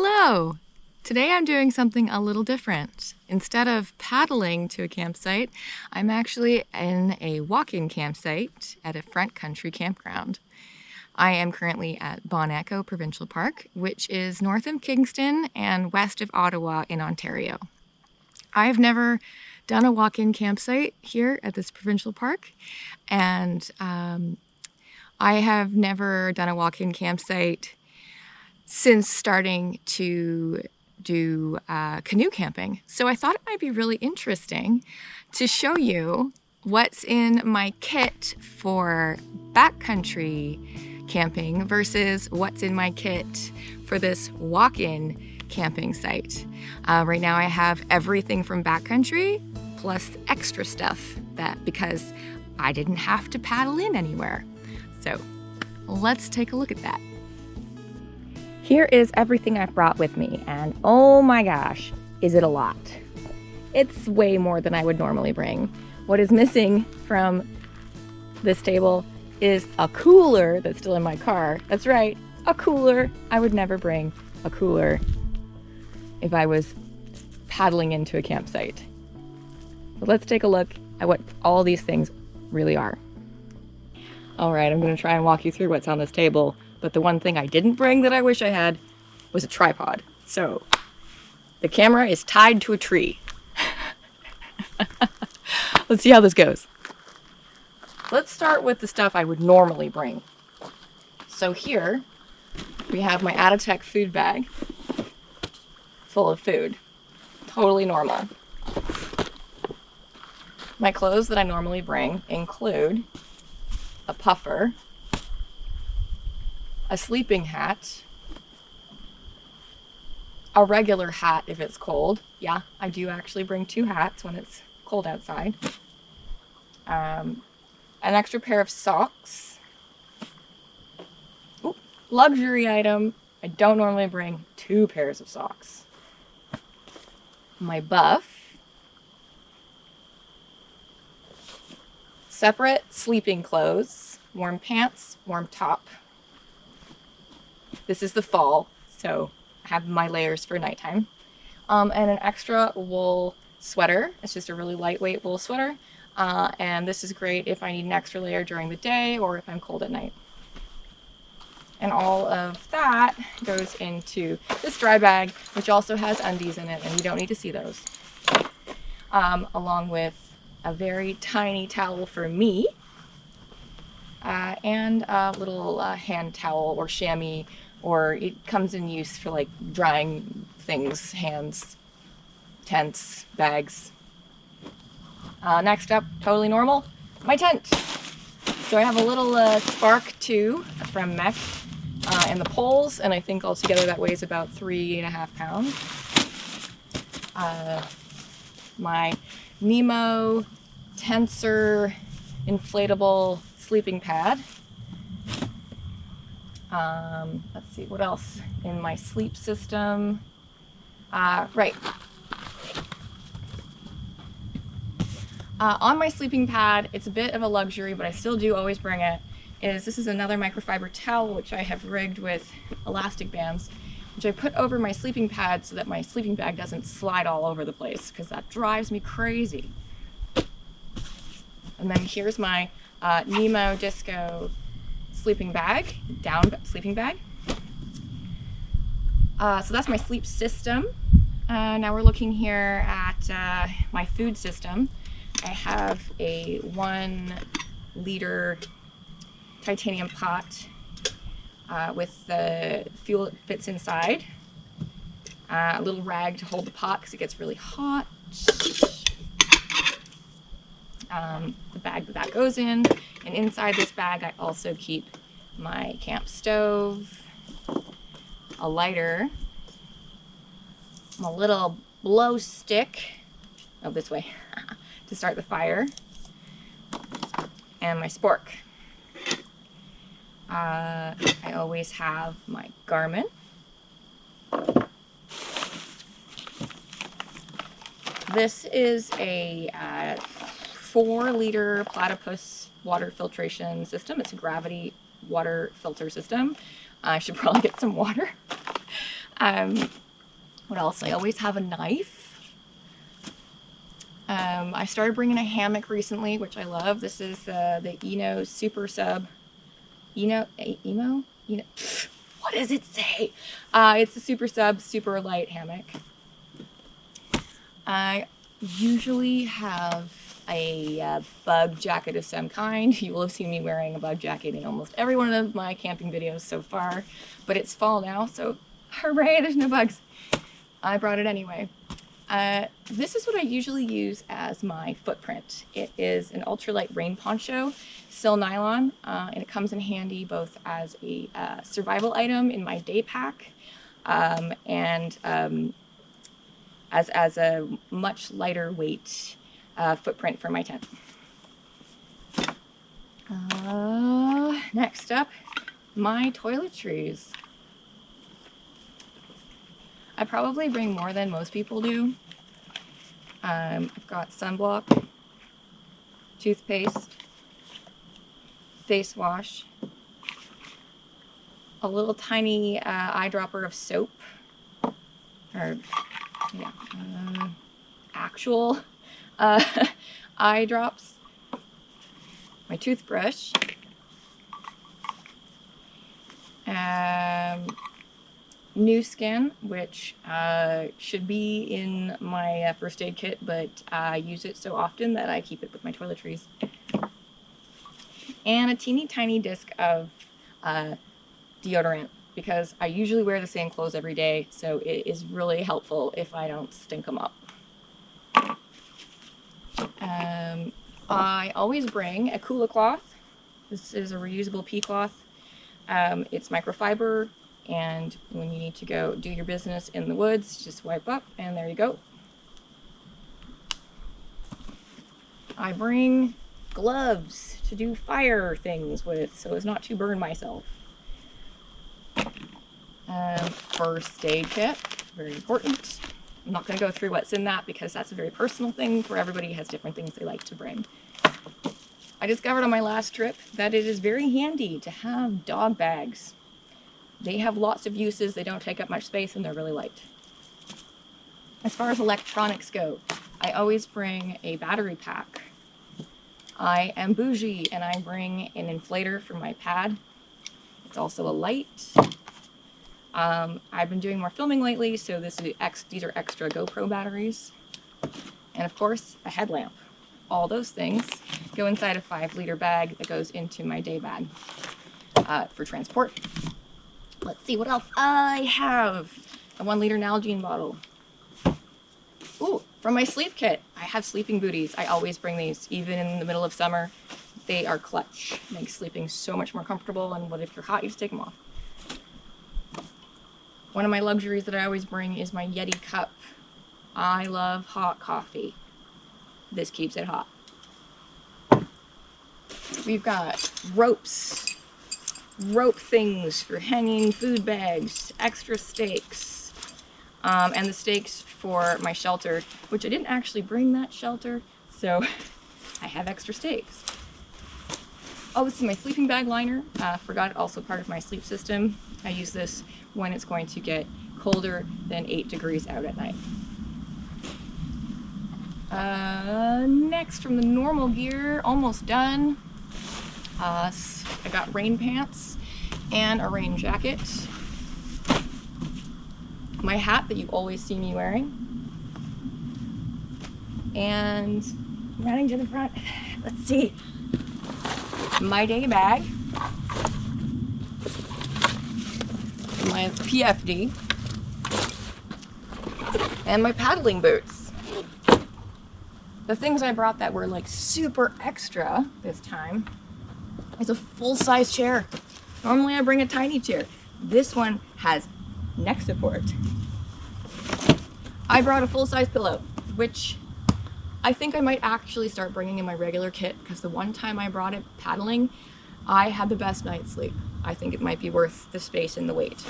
Hello! Today I'm doing something a little different. Instead of paddling to a campsite, I'm actually in a walk-in campsite at a front country campground. I am currently at Bon Echo Provincial Park, which is north of Kingston and west of Ottawa in Ontario. I've never done a walk-in campsite here at this provincial park, and I have never done a walk-in campsite since starting to do canoe camping. So I thought it might be really interesting to show you what's in my kit for backcountry camping versus what's in my kit for this walk-in camping site. Right now I have everything from backcountry plus extra stuff because I didn't have to paddle in anywhere. So let's take a look at that. Here is everything I've brought with me, and oh my gosh, is it a lot. It's way more than I would normally bring. What is missing from this table is a cooler that's still in my car. That's right, a cooler. I would never bring a cooler if I was paddling into a campsite. But let's take a look at what all these things really are. All right, I'm gonna try and walk you through what's on this table. But the one thing I didn't bring that I wish I had was a tripod. So the camera is tied to a tree. Let's see how this goes. Let's start with the stuff I would normally bring. So here we have my Atatech food bag full of food. Totally normal. My clothes that I normally bring include a puffer, a sleeping hat, a regular hat if it's cold. Yeah, I do actually bring two hats when it's cold outside. An extra pair of socks. Ooh, luxury item. I don't normally bring two pairs of socks. My buff. Separate sleeping clothes, warm pants, warm top. This is the fall, so I have my layers for nighttime. And an extra wool sweater. It's just a really lightweight wool sweater. And this is great if I need an extra layer during the day or if I'm cold at night. And all of that goes into this dry bag, which also has undies in it, and you don't need to see those. Along with a very tiny towel for me, and a little hand towel or chamois, or it comes in use for like drying things, hands, tents, bags. Next up, totally normal, my tent. So I have a little Spark 2 from Mech and the poles, and I think altogether that weighs about 3.5 pounds. My Nemo Tensor inflatable sleeping pad. Let's see, what else in my sleep system? Right. On my sleeping pad, it's a bit of a luxury, but I still do always bring it, this is another microfiber towel, which I have rigged with elastic bands, which I put over my sleeping pad so that my sleeping bag doesn't slide all over the place, because that drives me crazy. And then here's my Nemo Disco sleeping bag, down sleeping bag. So that's my sleep system. Now we're looking here at my food system. I have a 1-liter titanium pot with the fuel that fits inside. A little rag to hold the pot because it gets really hot. The bag that goes in, and inside this bag I also keep my camp stove, a lighter, a little blow stick, this way, to start the fire, and my spork. I always have my Garmin. This is a 4-liter platypus water filtration system. It's a gravity water filter system. I should probably get some water. What else? I always have a knife. I started bringing a hammock recently, which I love. This is the Eno Super Sub. Emo? What does it say? It's the Super Sub Super Light hammock. I usually have a bug jacket of some kind. You will have seen me wearing a bug jacket in almost every one of my camping videos so far, but it's fall now, so hooray, there's no bugs. I brought it anyway. This is what I usually use as my footprint. It is an ultralight rain poncho, sil nylon, and it comes in handy both as a survival item in my day pack and as a much lighter weight footprint for my tent. Next up, my toiletries. I probably bring more than most people do. I've got sunblock, toothpaste, face wash, a little tiny eyedropper of soap, or yeah, actual eye drops, my toothbrush, new skin, which should be in my first aid kit, but I use it so often that I keep it with my toiletries. And a teeny tiny disc of deodorant, because I usually wear the same clothes every day, so it is really helpful if I don't stink them up. I always bring a Kula cloth. This is a reusable pea cloth. It's microfiber, and when you need to go do your business in the woods, just wipe up and there you go. I bring gloves to do fire things with so as not to burn myself. First aid kit, very important. I'm not going to go through what's in that because that's a very personal thing where everybody has different things they like to bring. I discovered on my last trip that it is very handy to have dog bags. They have lots of uses, they don't take up much space, and they're really light. As far as electronics go, I always bring a battery pack. I am bougie and I bring an inflator for my pad. It's also a light. I've been doing more filming lately, so these are extra GoPro batteries. And of course, a headlamp. All those things go inside a 5-liter bag that goes into my day bag for transport. Let's see what else I have. A 1-liter Nalgene bottle. Ooh, from my sleep kit. I have sleeping booties. I always bring these, even in the middle of summer. They are clutch. Makes sleeping so much more comfortable, and what if you're hot, you just take them off. One of my luxuries that I always bring is my Yeti cup. I love hot coffee. This keeps it hot. We've got ropes. Rope things for hanging food bags, extra stakes, and the stakes for my shelter, which I didn't actually bring that shelter, so I have extra stakes. Oh, this is my sleeping bag liner. Forgot, also part of my sleep system. I use this when it's going to get colder than 8 degrees out at night. Next, from the normal gear, almost done. I got rain pants and a rain jacket. My hat that you always see me wearing. And running to the front, let's see. My day bag. My PFD. And my paddling boots. The things I brought that were like super extra this time is a full-size chair. Normally I bring a tiny chair. This one has neck support. I brought a full-size pillow, which I think I might actually start bringing in my regular kit, because the one time I brought it paddling, I had the best night's sleep. I think it might be worth the space and the weight.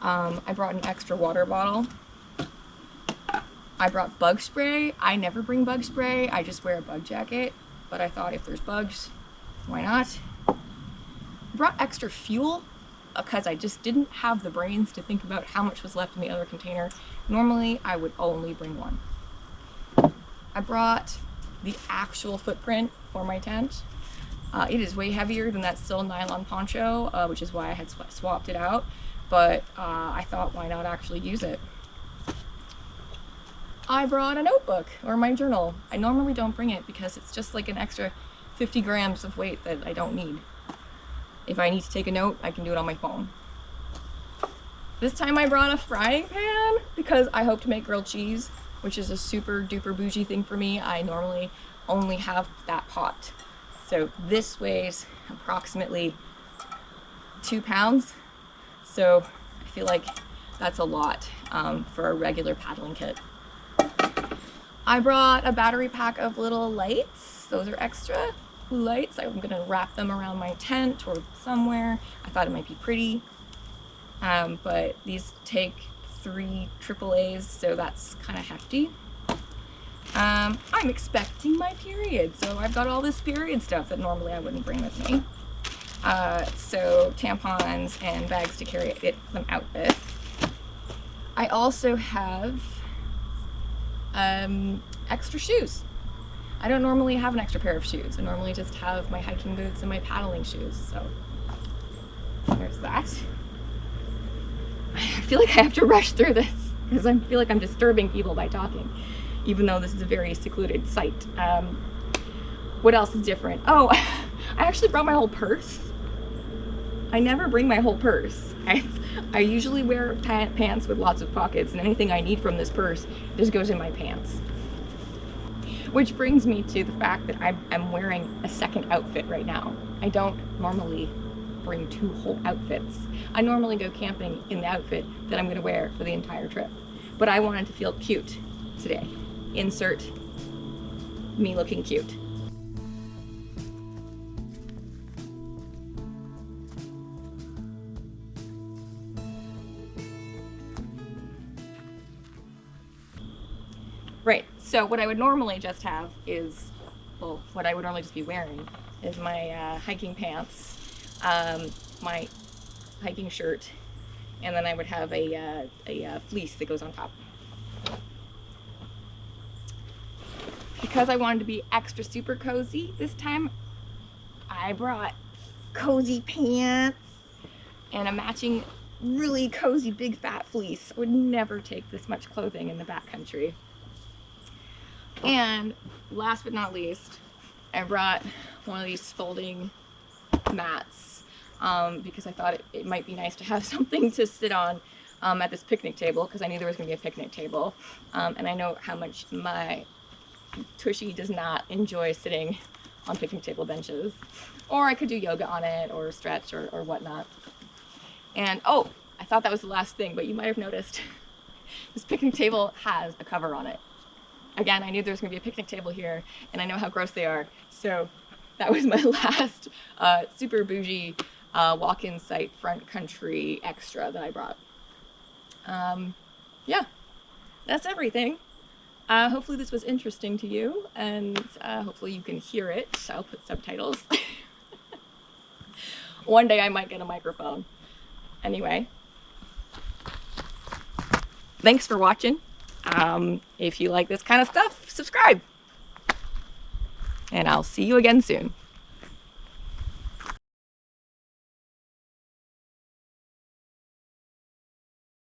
I brought an extra water bottle. I brought bug spray. I never bring bug spray. I just wear a bug jacket, but I thought if there's bugs, why not? I brought extra fuel. because I just didn't have the brains to think about how much was left in the other container. Normally, I would only bring one. I brought the actual footprint for my tent. It is way heavier than that still nylon poncho, which is why I had swapped it out, but I thought, why not actually use it? I brought a notebook or my journal. I normally don't bring it because it's just like an extra 50 grams of weight that I don't need. If I need to take a note, I can do it on my phone. This time I brought a frying pan because I hope to make grilled cheese, which is a super duper bougie thing for me. I normally only have that pot. So this weighs approximately 2 pounds. So I feel like that's a lot for a regular paddling kit. I brought a battery pack of little lights. Those are extra blue lights. I'm gonna wrap them around my tent or somewhere. I thought it might be pretty. But these take 3 AAAs, so that's kind of hefty. I'm expecting my period, so I've got all this period stuff that normally I wouldn't bring with me. So tampons and bags to carry them out with. I also have extra shoes. I don't normally have an extra pair of shoes. I normally just have my hiking boots and my paddling shoes, so there's that. I feel like I have to rush through this because I feel like I'm disturbing people by talking, even though this is a very secluded site. What else is different? Oh, I actually brought my whole purse. I never bring my whole purse. I usually wear pants with lots of pockets, and anything I need from this purse just goes in my pants. Which brings me to the fact that I'm wearing a second outfit right now. I don't normally bring 2 whole outfits. I normally go camping in the outfit that I'm going to wear for the entire trip. But I wanted to feel cute today. Insert me looking cute. Right, so what I would normally just have is, well, what I would normally just be wearing is my hiking pants, my hiking shirt, and then I would have a fleece that goes on top. Because I wanted to be extra super cozy this time, I brought cozy pants and a matching really cozy big fat fleece. I would never take this much clothing in the backcountry. And last but not least, I brought one of these folding mats because I thought it might be nice to have something to sit on at this picnic table, because I knew there was going to be a picnic table, and I know how much my tushy does not enjoy sitting on picnic table benches. Or I could do yoga on it or stretch or whatnot. And oh, I thought that was the last thing, but you might have noticed this picnic table has a cover on it. Again, I knew there was going to be a picnic table here, and I know how gross they are, so that was my last super bougie walk-in site front country extra that I brought. Yeah, that's everything. Hopefully this was interesting to you, and hopefully you can hear it. I'll put subtitles. One day I might get a microphone. Anyway, thanks for watching. If you like this kind of stuff, subscribe. And I'll see you again soon.